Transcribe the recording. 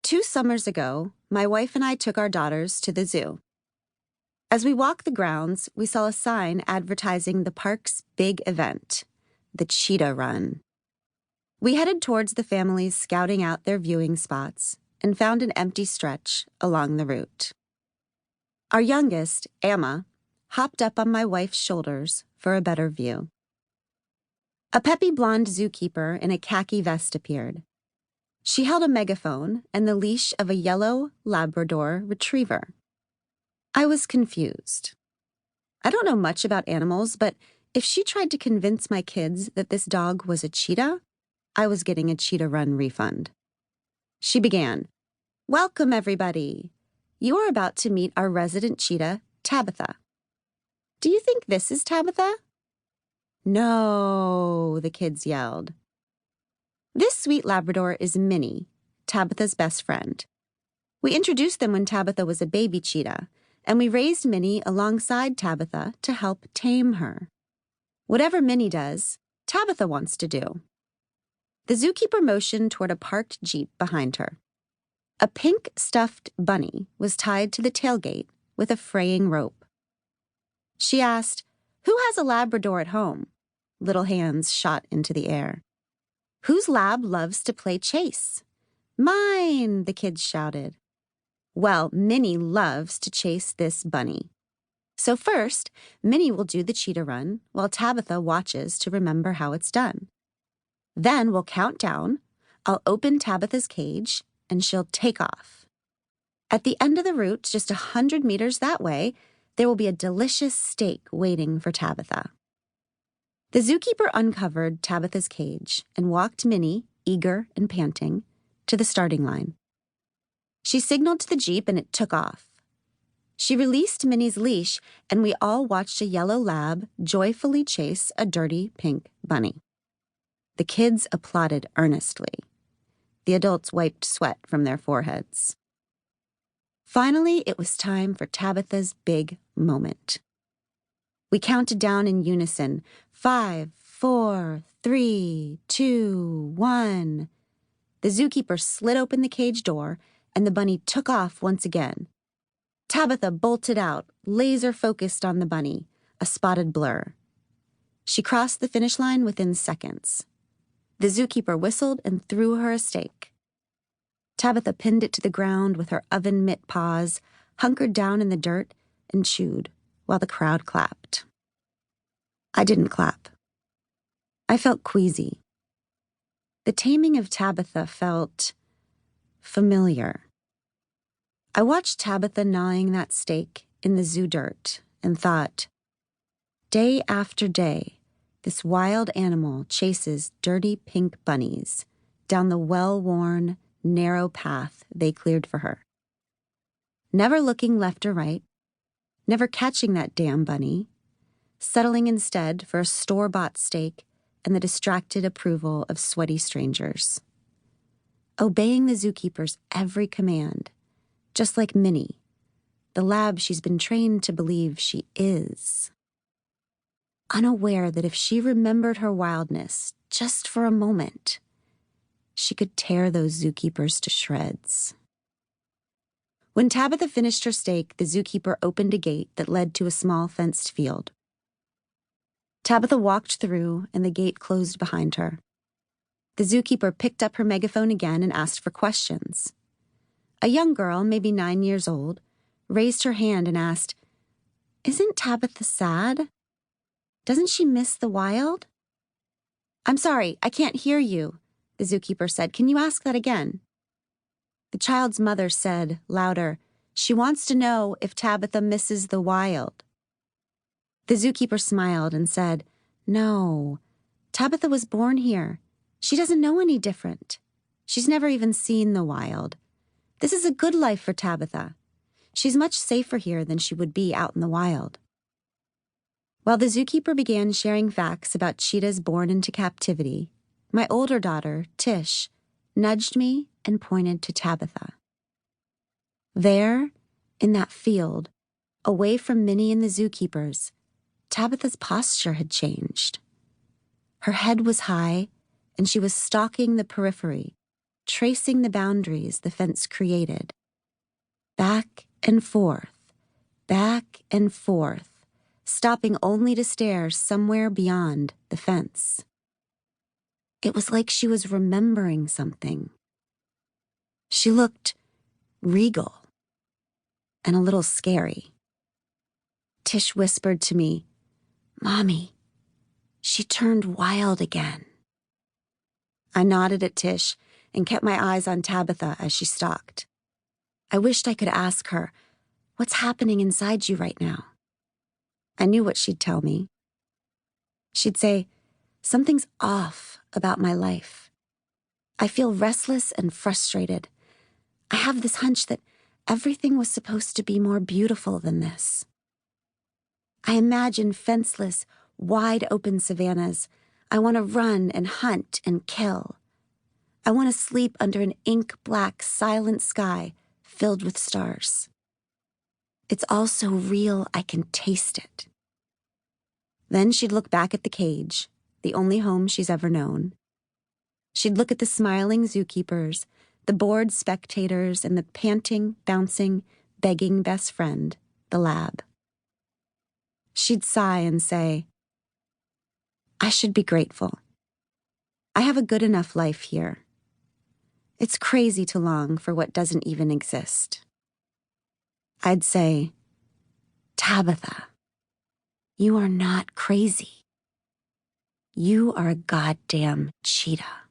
2 summers ago, my wife and I took our daughters to the zoo. As we walked the grounds, we saw a sign advertising the park's big event, the Cheetah Run. We headed towards the families scouting out their viewing spots and found an empty stretch along the route. Our youngest, Emma, hopped up on my wife's shoulders for a better view. A peppy blonde zookeeper in a khaki vest appeared. She held a megaphone and the leash of a yellow Labrador retriever. I was confused. I don't know much about animals, but if she tried to convince my kids that this dog was a cheetah, I was getting a Cheetah Run refund. She began, "Welcome, everybody. You are about to meet our resident cheetah, Tabitha. Do you think this is Tabitha?" "No," the kids yelled. This sweet Labrador is Minnie, Tabitha's best friend. We introduced them when Tabitha was a baby cheetah, and we raised Minnie alongside Tabitha to help tame her. Whatever Minnie does, Tabitha wants to do. The zookeeper motioned toward a parked Jeep behind her. A pink stuffed bunny was tied to the tailgate with a fraying rope. She asked, "Who has a Labrador at home?" Little hands shot into the air. "Whose lab loves to play chase?" "Mine," the kids shouted. Well, Minnie loves to chase this bunny. So first, Minnie will do the cheetah run while Tabitha watches to remember how it's done. Then we'll count down, I'll open Tabitha's cage, and she'll take off. At the end of the route, just 100 meters that way, there will be a delicious steak waiting for Tabitha. The zookeeper uncovered Tabitha's cage and walked Minnie, eager and panting, to the starting line. She signaled to the Jeep and it took off. She released Minnie's leash and we all watched a yellow lab joyfully chase a dirty pink bunny. The kids applauded earnestly. The adults wiped sweat from their foreheads. Finally, it was time for Tabitha's big moment. We counted down in unison, 5, 4, 3, 2, 1. The zookeeper slid open the cage door, and the bunny took off once again. Tabitha bolted out, laser-focused on the bunny, a spotted blur. She crossed the finish line within seconds. The zookeeper whistled and threw her a steak. Tabitha pinned it to the ground with her oven-mitt paws, hunkered down in the dirt, and chewed, while the crowd clapped. I didn't clap. I felt queasy. The taming of Tabitha felt familiar. I watched Tabitha gnawing that steak in the zoo dirt and thought, day after day, this wild animal chases dirty pink bunnies down the well-worn, narrow path they cleared for her. Never looking left or right, never catching that damn bunny, settling instead for a store-bought steak and the distracted approval of sweaty strangers. Obeying the zookeeper's every command, just like Minnie, the lab she's been trained to believe she is. Unaware that if she remembered her wildness just for a moment, she could tear those zookeepers to shreds. When Tabitha finished her steak, the zookeeper opened a gate that led to a small fenced field. Tabitha walked through, and the gate closed behind her. The zookeeper picked up her megaphone again and asked for questions. A young girl, maybe 9 years old, raised her hand and asked, "Isn't Tabitha sad? Doesn't she miss the wild?" "I'm sorry, I can't hear you," the zookeeper said. "Can you ask that again?" The child's mother said, louder, "She wants to know if Tabitha misses the wild." The zookeeper smiled and said, "No, Tabitha was born here. She doesn't know any different. She's never even seen the wild. This is a good life for Tabitha. She's much safer here than she would be out in the wild." While the zookeeper began sharing facts about cheetahs born into captivity, my older daughter, Tish, nudged me and pointed to Tabitha. There, in that field, away from Minnie and the zookeepers, Tabitha's posture had changed. Her head was high, and she was stalking the periphery, tracing the boundaries the fence created. Back and forth, stopping only to stare somewhere beyond the fence. It was like she was remembering something. She looked regal and a little scary. Tish whispered to me, "Mommy, she turned wild again." I nodded at Tish and kept my eyes on Tabitha as she stalked. I wished I could ask her, "What's happening inside you right now?" I knew what she'd tell me. She'd say, "Something's off about my life. I feel restless and frustrated. I have this hunch that everything was supposed to be more beautiful than this." I imagine fenceless, wide-open savannas. I want to run and hunt and kill. I want to sleep under an ink-black, silent sky filled with stars. It's all so real I can taste it. Then she'd look back at the cage, the only home she's ever known. She'd look at the smiling zookeepers, the bored spectators, and the panting, bouncing, begging best friend, the lab. She'd sigh and say, "I should be grateful. I have a good enough life here. It's crazy to long for what doesn't even exist." I'd say, "Tabitha, you are not crazy. You are a goddamn cheetah."